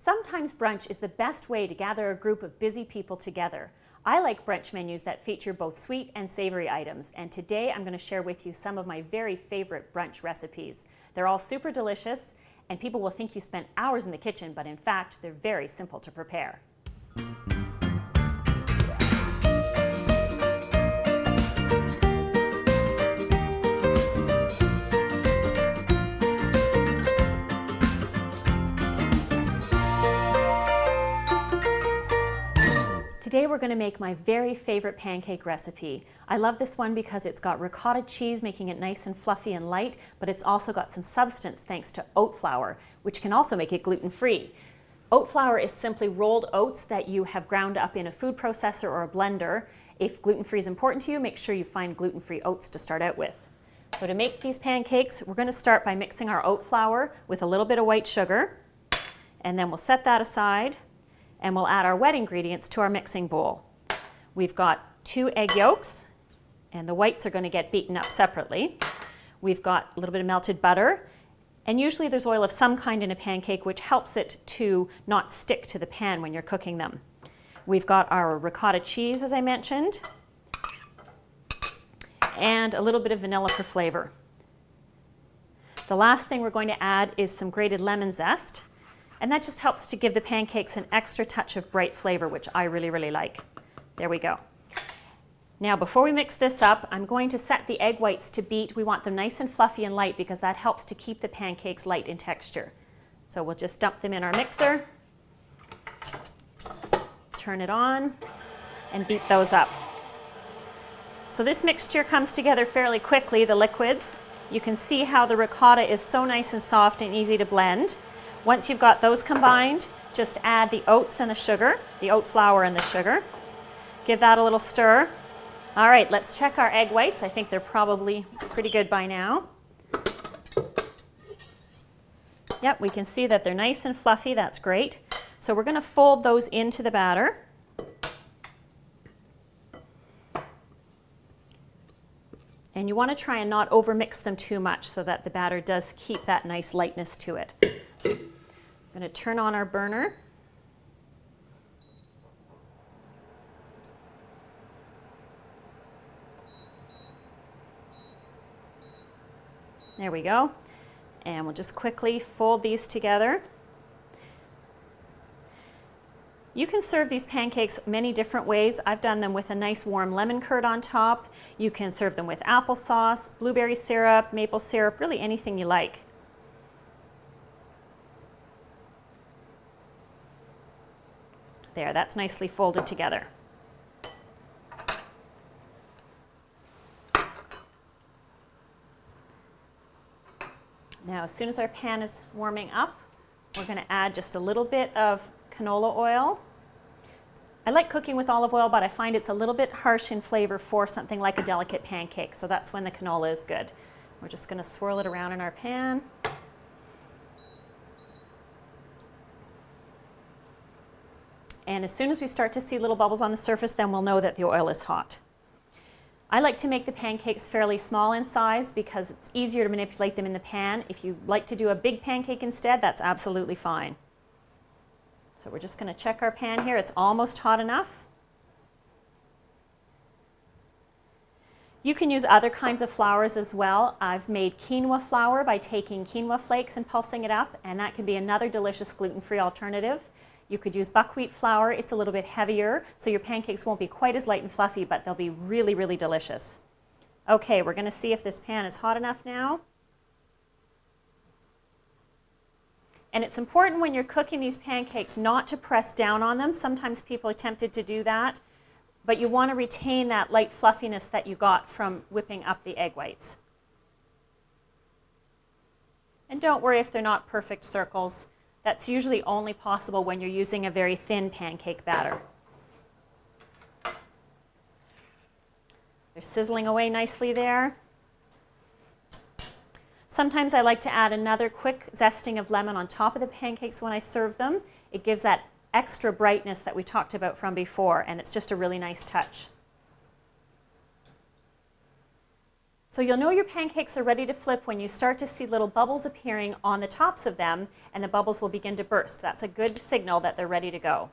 Sometimes brunch is the best way to gather a group of busy people together. I like brunch menus that feature both sweet and savory items, and today I'm going to share with you some of my very favorite brunch recipes. They're all super delicious, and people will think you spent hours in the kitchen, but in fact, they're very simple to prepare. Today we're going to make my very favorite pancake recipe. I love this one because it's got ricotta cheese making it nice and fluffy and light, but it's also got some substance thanks to oat flour, which can also make it gluten-free. Oat flour is simply rolled oats that you have ground up in a food processor or a blender. If gluten-free is important to you, make sure you find gluten-free oats to start out with. So to make these pancakes, we're going to start by mixing our oat flour with a little bit of white sugar, and then we'll set that aside. And we'll add our wet ingredients to our mixing bowl. We've got 2 egg yolks, and the whites are going to get beaten up separately. We've got a little bit of melted butter, and usually there's oil of some kind in a pancake which helps it to not stick to the pan when you're cooking them. We've got our ricotta cheese, as I mentioned, and a little bit of vanilla for flavor. The last thing we're going to add is some grated lemon zest. And that just helps to give the pancakes an extra touch of bright flavor, which I really like. There we go. Now, before we mix this up, I'm going to set the egg whites to beat. We want them nice and fluffy and light because that helps to keep the pancakes light in texture. So we'll just dump them in our mixer, turn it on, and beat those up. So this mixture comes together fairly quickly, the liquids. You can see how the ricotta is so nice and soft and easy to blend. Once you've got those combined, just add the oats and the sugar, the oat flour and the sugar. Give that a little stir. All right, let's check our egg whites. I think they're probably pretty good by now. Yep, we can see that they're nice and fluffy. That's great. So we're going to fold those into the batter. And you want to try and not overmix them too much so that the batter does keep that nice lightness to it. I'm going to turn on our burner. There we go. And we'll just quickly fold these together. You can serve these pancakes many different ways. I've done them with a nice warm lemon curd on top. You can serve them with applesauce, blueberry syrup, maple syrup, really anything you like. There, that's nicely folded together. Now, as soon as our pan is warming up, we're going to add just a little bit of canola oil. I like cooking with olive oil, but I find it's a little bit harsh in flavor for something like a delicate pancake, so that's when the canola is good. We're just going to swirl it around in our pan. And as soon as we start to see little bubbles on the surface, then we'll know that the oil is hot. I like to make the pancakes fairly small in size because it's easier to manipulate them in the pan. If you like to do a big pancake instead, that's absolutely fine. So we're just going to check our pan here. It's almost hot enough. You can use other kinds of flours as well. I've made quinoa flour by taking quinoa flakes and pulsing it up, and that can be another delicious gluten-free alternative. You could use buckwheat flour. It's a little bit heavier, so your pancakes won't be quite as light and fluffy, but they'll be really delicious. Okay, we're going to see if this pan is hot enough now. And it's important when you're cooking these pancakes not to press down on them. Sometimes people are tempted to do that, but you want to retain that light fluffiness that you got from whipping up the egg whites. And don't worry if they're not perfect circles. That's usually only possible when you're using a very thin pancake batter. They're sizzling away nicely there. Sometimes I like to add another quick zesting of lemon on top of the pancakes when I serve them. It gives that extra brightness that we talked about from before, and it's just a really nice touch. So you'll know your pancakes are ready to flip when you start to see little bubbles appearing on the tops of them, and the bubbles will begin to burst. That's a good signal that they're ready to go.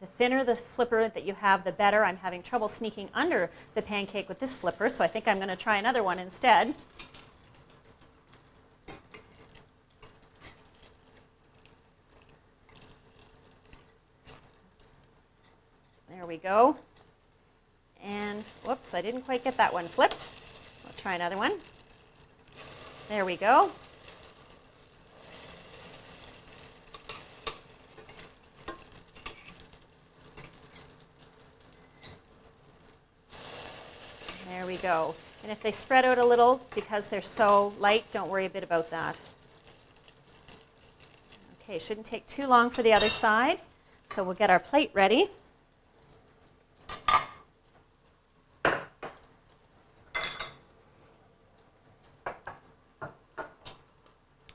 The thinner the flipper that you have, the better. I'm having trouble sneaking under the pancake with this flipper, so I think I'm going to try another one instead. There we go. And whoops, I didn't quite get that one flipped. I'll try another one. There we go. There we go. And if they spread out a little because they're so light, don't worry a bit about that. Okay, shouldn't take too long for the other side. So we'll get our plate ready.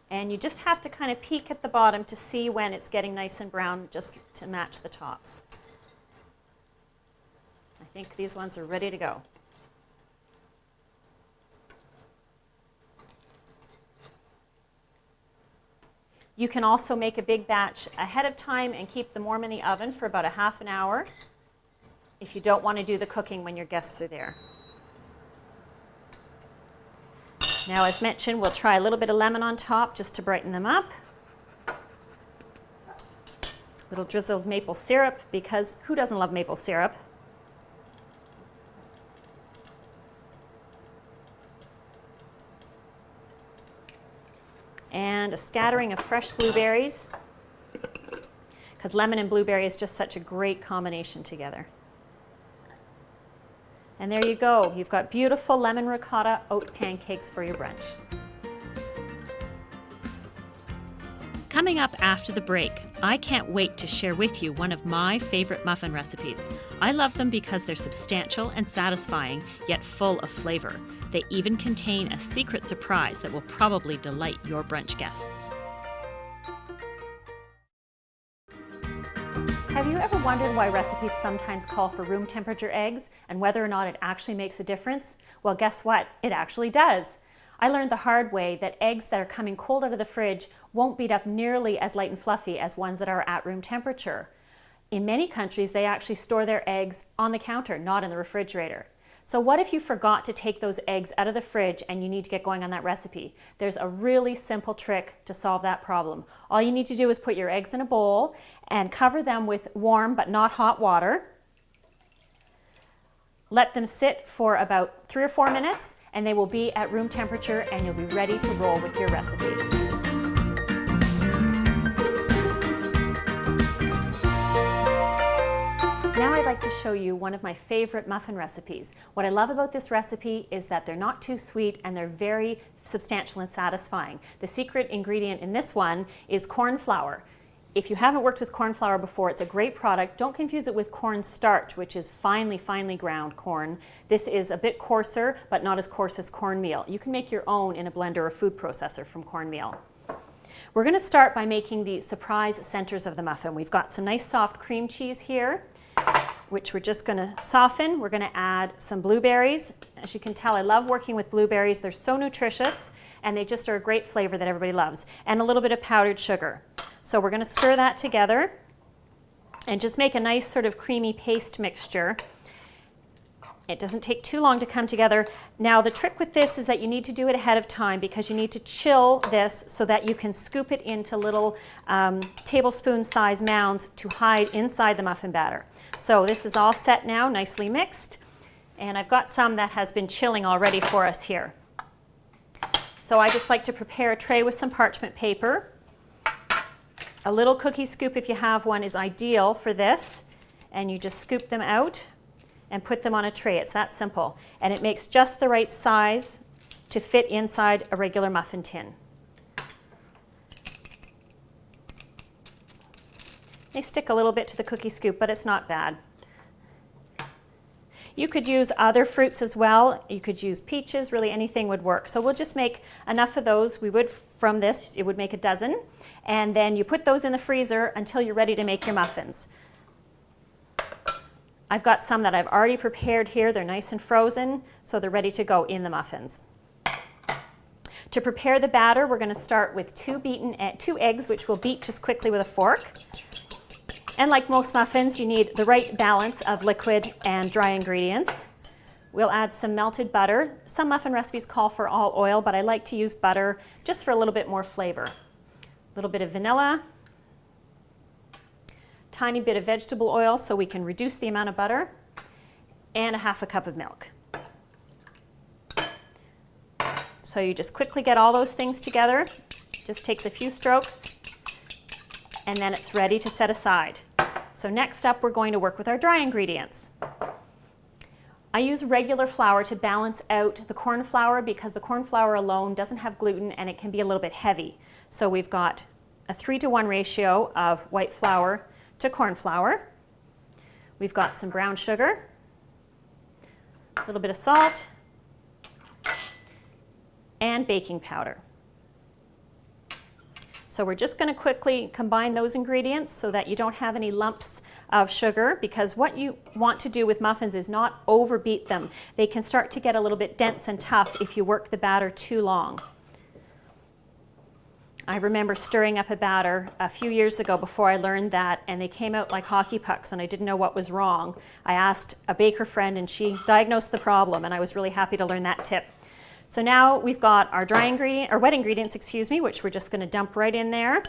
And you just have to kind of peek at the bottom to see when it's getting nice and brown, just to match the tops. I think these ones are ready to go. You can also make a big batch ahead of time and keep them warm in the oven for about a half an hour if you don't want to do the cooking when your guests are there. Now, as mentioned, we'll try a little bit of lemon on top just to brighten them up. A little drizzle of maple syrup, because who doesn't love maple syrup? And a scattering of fresh blueberries, because lemon and blueberry is just such a great combination together. And there you go. You've got beautiful lemon ricotta oat pancakes for your brunch. Coming up after the break, I can't wait to share with you one of my favorite muffin recipes. I love them because they're substantial and satisfying, yet full of flavor. They even contain a secret surprise that will probably delight your brunch guests. Have you ever wondered why recipes sometimes call for room temperature eggs and whether or not it actually makes a difference? Well, guess what? It actually does. I learned the hard way that eggs that are coming cold out of the fridge won't beat up nearly as light and fluffy as ones that are at room temperature. In many countries, they actually store their eggs on the counter, not in the refrigerator. So what if you forgot to take those eggs out of the fridge and you need to get going on that recipe? There's a really simple trick to solve that problem. All you need to do is put your eggs in a bowl and cover them with warm but not hot water. Let them sit for about 3 or 4 minutes and they will be at room temperature and you'll be ready to roll with your recipe. Now I'd like to show you one of my favorite muffin recipes. What I love about this recipe is that they're not too sweet and they're very substantial and satisfying. The secret ingredient in this one is corn flour. If you haven't worked with corn flour before, it's a great product. Don't confuse it with corn starch, which is finely ground corn. This is a bit coarser, but not as coarse as cornmeal. You can make your own in a blender or food processor from cornmeal. We're going to start by making the surprise centers of the muffin. We've got some nice soft cream cheese here, which we're just going to soften. We're going to add some blueberries. As you can tell, I love working with blueberries. They're so nutritious and they just are a great flavor that everybody loves. And a little bit of powdered sugar. So we're going to stir that together and just make a nice sort of creamy paste mixture. It doesn't take too long to come together. Now the trick with this is that you need to do it ahead of time because you need to chill this so that you can scoop it into little tablespoon size mounds to hide inside the muffin batter. So this is all set now, nicely mixed. And I've got some that has been chilling already for us here. So I just like to prepare a tray with some parchment paper. A little cookie scoop, if you have one, is ideal for this. And you just scoop them out and put them on a tray. It's that simple. And it makes just the right size to fit inside a regular muffin tin. They stick a little bit to the cookie scoop, but it's not bad. You could use other fruits as well. You could use peaches, really anything would work. So we'll just make enough of those. We would, from this, it would make a dozen. And then you put those in the freezer until you're ready to make your muffins. I've got some that I've already prepared here. They're nice and frozen, so they're ready to go in the muffins. To prepare the batter, we're going to start with two eggs, which we'll beat just quickly with a fork. And like most muffins, you need the right balance of liquid and dry ingredients. We'll add some melted butter. Some muffin recipes call for all oil, but I like to use butter just for a little bit more flavor. A little bit of vanilla, tiny bit of vegetable oil so we can reduce the amount of butter, and a half a cup of milk. So you just quickly get all those things together. Just takes a few strokes, and then it's ready to set aside. So next up, we're going to work with our dry ingredients. I use regular flour to balance out the corn flour because the corn flour alone doesn't have gluten and it can be a little bit heavy. So we've got a 3-to-1 ratio of white flour to corn flour. We've got some brown sugar, a little bit of salt, and baking powder. So we're just going to quickly combine those ingredients so that you don't have any lumps of sugar, because what you want to do with muffins is not overbeat them. They can start to get a little bit dense and tough if you work the batter too long. I remember stirring up a batter a few years ago before I learned that, and they came out like hockey pucks and I didn't know what was wrong. I asked a baker friend and she diagnosed the problem, and I was really happy to learn that tip. So now we've got our wet ingredients, which we're just going to dump right in there.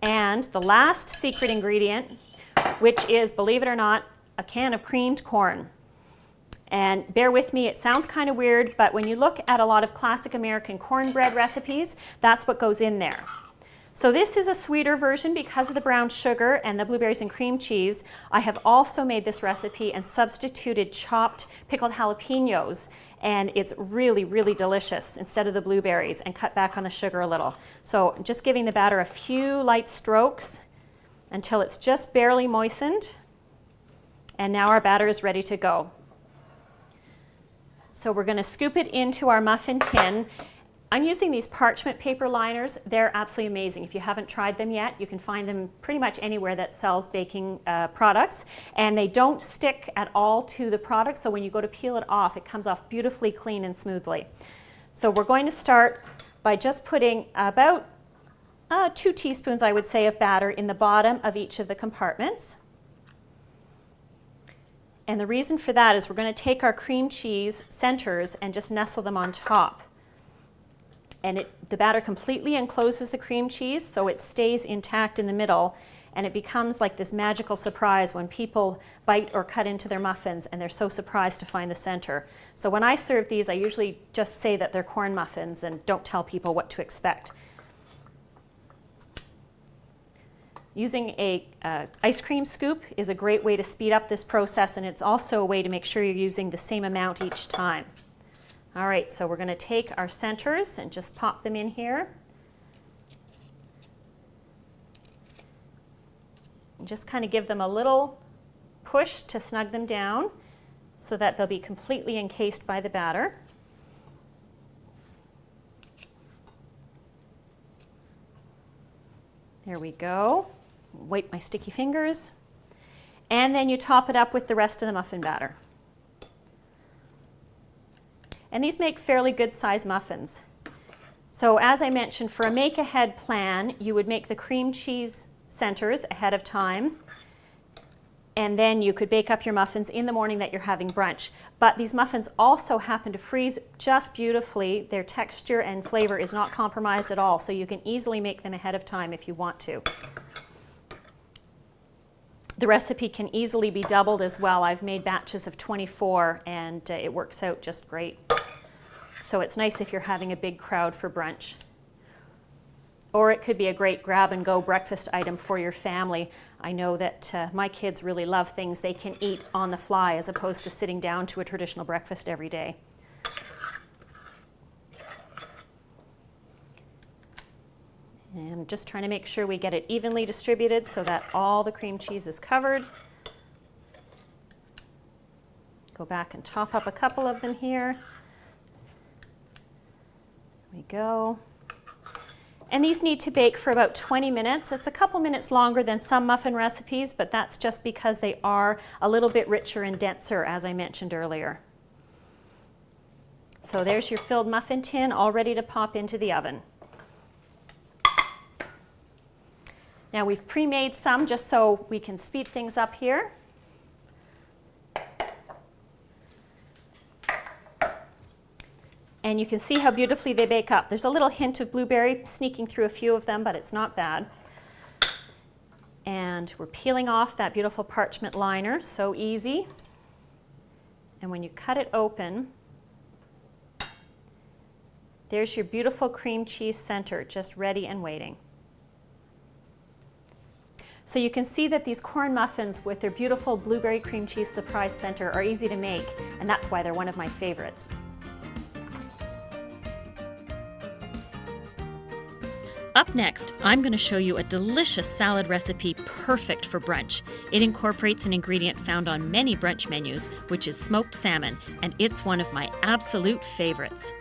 And the last secret ingredient, which is, believe it or not, a can of creamed corn. And bear with me, it sounds kind of weird, but when you look at a lot of classic American cornbread recipes, that's what goes in there. So this is a sweeter version because of the brown sugar and the blueberries and cream cheese. I have also made this recipe and substituted chopped pickled jalapenos, and it's really, really delicious instead of the blueberries, and cut back on the sugar a little. So I'm just giving the batter a few light strokes until it's just barely moistened, and now our batter is ready to go. So we're going to scoop it into our muffin tin. I'm using these parchment paper liners. They're absolutely amazing. If you haven't tried them yet, you can find them pretty much anywhere that sells baking products. And they don't stick at all to the product, so when you go to peel it off, it comes off beautifully clean and smoothly. So we're going to start by just putting about 2 teaspoons, I would say, of batter in the bottom of each of the compartments. And the reason for that is we're going to take our cream cheese centers and just nestle them on top. And the batter completely encloses the cream cheese, so it stays intact in the middle, and it becomes like this magical surprise when people bite or cut into their muffins and they're so surprised to find the center. So when I serve these, I usually just say that they're corn muffins and don't tell people what to expect. Using a ice cream scoop is a great way to speed up this process, and it's also a way to make sure you're using the same amount each time. All right, so we're going to take our centers and just pop them in here. And just kind of give them a little push to snug them down so that they'll be completely encased by the batter. There we go. Wipe my sticky fingers. And then you top it up with the rest of the muffin batter. And these make fairly good sized muffins. So as I mentioned, for a make ahead plan, you would make the cream cheese centers ahead of time, and then you could bake up your muffins in the morning that you're having brunch. But these muffins also happen to freeze just beautifully. Their texture and flavor is not compromised at all, so you can easily make them ahead of time if you want to. The recipe can easily be doubled as well. I've made batches of 24, and it works out just great. So it's nice if you're having a big crowd for brunch. Or it could be a great grab-and-go breakfast item for your family. I know that my kids really love things they can eat on the fly as opposed to sitting down to a traditional breakfast every day. And I'm just trying to make sure we get it evenly distributed so that all the cream cheese is covered. Go back and top up a couple of them here. There we go. And these need to bake for about 20 minutes. It's a couple minutes longer than some muffin recipes, but that's just because they are a little bit richer and denser, as I mentioned earlier. So there's your filled muffin tin all ready to pop into the oven. Now we've pre-made some just so we can speed things up here. And you can see how beautifully they bake up. There's a little hint of blueberry sneaking through a few of them, but it's not bad. And we're peeling off that beautiful parchment liner, so easy. And when you cut it open, there's your beautiful cream cheese center, just ready and waiting. So you can see that these corn muffins with their beautiful blueberry cream cheese surprise center are easy to make, and that's why they're one of my favorites. Up next, I'm going to show you a delicious salad recipe perfect for brunch. It incorporates an ingredient found on many brunch menus, which is smoked salmon, and it's one of my absolute favorites.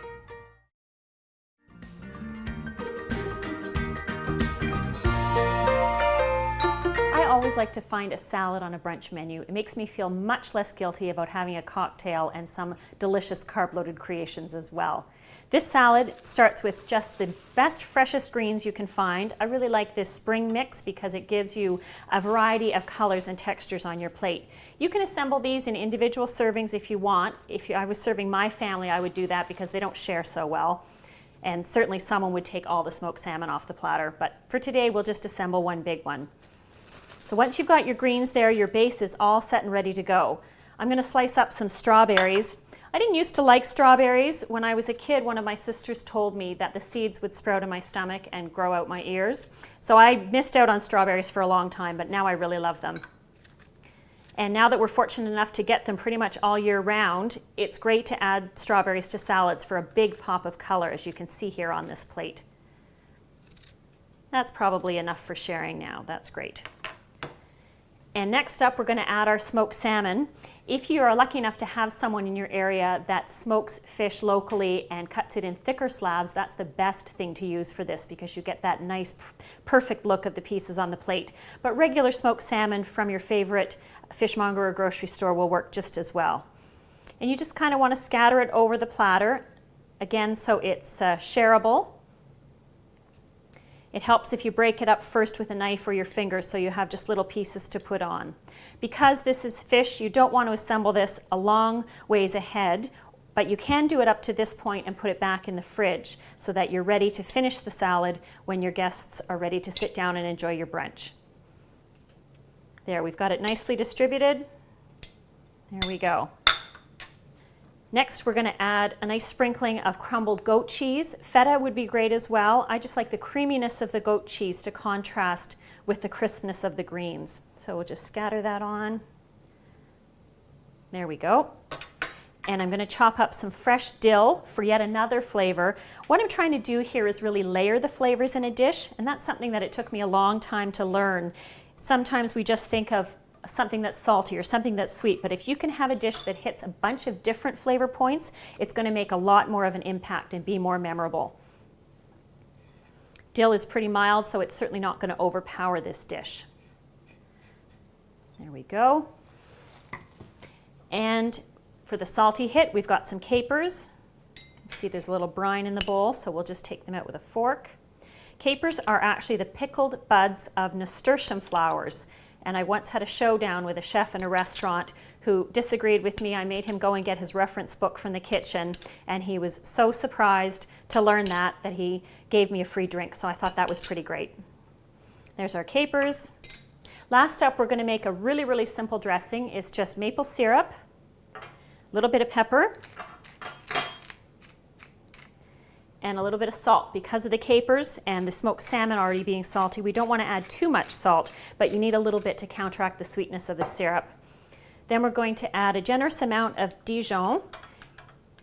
I always like to find a salad on a brunch menu. It makes me feel much less guilty about having a cocktail and some delicious carb-loaded creations as well. This salad starts with just the best, freshest greens you can find. I really like this spring mix because it gives you a variety of colors and textures on your plate. You can assemble these in individual servings if you want. If I was serving my family, I would do that because they don't share so well. And certainly someone would take all the smoked salmon off the platter. But for today, we'll just assemble one big one. So once you've got your greens there, your base is all set and ready to go. I'm going to slice up some strawberries. I didn't used to like strawberries. When I was a kid, one of my sisters told me that the seeds would sprout in my stomach and grow out my ears. So I missed out on strawberries for a long time, but now I really love them. And now that we're fortunate enough to get them pretty much all year round, it's great to add strawberries to salads for a big pop of color, as you can see here on this plate. That's probably enough for sharing now. That's great. And next up, we're going to add our smoked salmon. If you are lucky enough to have someone in your area that smokes fish locally and cuts it in thicker slabs, that's the best thing to use for this because you get that nice, perfect look of the pieces on the plate. But regular smoked salmon from your favorite fishmonger or grocery store will work just as well. And you just kind of want to scatter it over the platter, again, so it's shareable. It helps if you break it up first with a knife or your fingers so you have just little pieces to put on. Because this is fish, you don't want to assemble this a long ways ahead, but you can do it up to this point and put it back in the fridge so that you're ready to finish the salad when your guests are ready to sit down and enjoy your brunch. There, we've got it nicely distributed. There we go. Next, we're going to add a nice sprinkling of crumbled goat cheese. Feta would be great as well. I just like the creaminess of the goat cheese to contrast with the crispness of the greens. So we'll just scatter that on. There we go. And I'm going to chop up some fresh dill for yet another flavor. What I'm trying to do here is really layer the flavors in a dish, and that's something that it took me a long time to learn. Sometimes we just think of something that's salty or something that's sweet, but if you can have a dish that hits a bunch of different flavor points, it's going to make a lot more of an impact and be more memorable. Dill is pretty mild, so it's certainly not going to overpower this dish. There we go. And for the salty hit, we've got some capers. See, there's a little brine in the bowl, so we'll just take them out with a fork. Capers are actually the pickled buds of nasturtium flowers. And I once had a showdown with a chef in a restaurant who disagreed with me. I made him go and get his reference book from the kitchen, and he was so surprised to learn that he gave me a free drink. So I thought that was pretty great. There's our capers. Last up, we're going to make a really, really simple dressing. It's just maple syrup, a little bit of pepper, and a little bit of salt. Because of the capers and the smoked salmon already being salty, we don't want to add too much salt, but you need a little bit to counteract the sweetness of the syrup. Then we're going to add a generous amount of Dijon.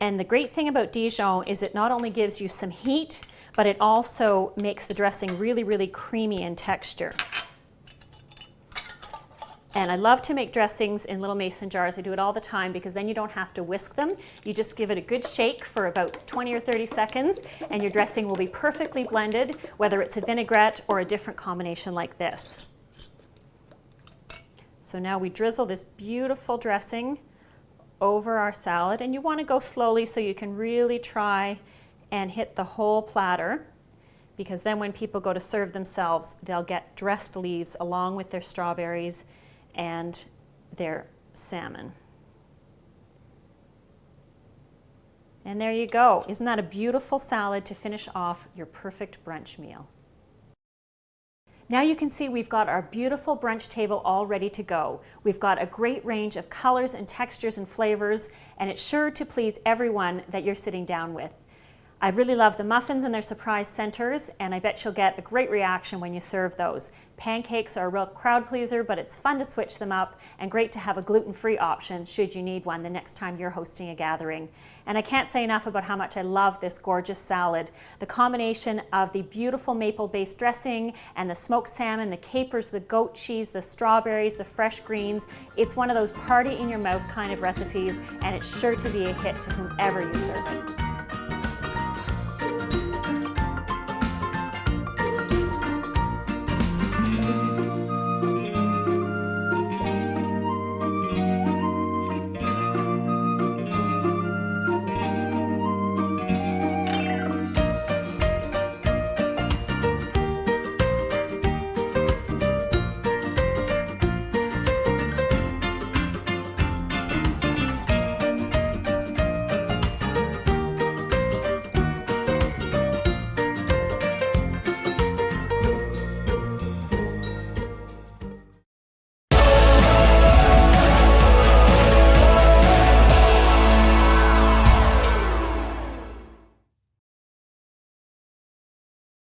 And the great thing about Dijon is it not only gives you some heat, but it also makes the dressing really, really creamy in texture. And I love to make dressings in little mason jars. I do it all the time because then you don't have to whisk them. You just give it a good shake for about 20 or 30 seconds and your dressing will be perfectly blended, whether it's a vinaigrette or a different combination like this. So now we drizzle this beautiful dressing over our salad, and you want to go slowly so you can really try and hit the whole platter, because then when people go to serve themselves, they'll get dressed leaves along with their strawberries and their salmon. And there you go. Isn't that a beautiful salad to finish off your perfect brunch meal? Now you can see we've got our beautiful brunch table all ready to go. We've got a great range of colors and textures and flavors, and it's sure to please everyone that you're sitting down with. I really love the muffins and their surprise centers, and I bet you'll get a great reaction when you serve those. Pancakes are a real crowd pleaser, but it's fun to switch them up and great to have a gluten-free option should you need one the next time you're hosting a gathering. And I can't say enough about how much I love this gorgeous salad. The combination of the beautiful maple-based dressing and the smoked salmon, the capers, the goat cheese, the strawberries, the fresh greens, it's one of those party-in-your-mouth kind of recipes, and it's sure to be a hit to whomever you serve it.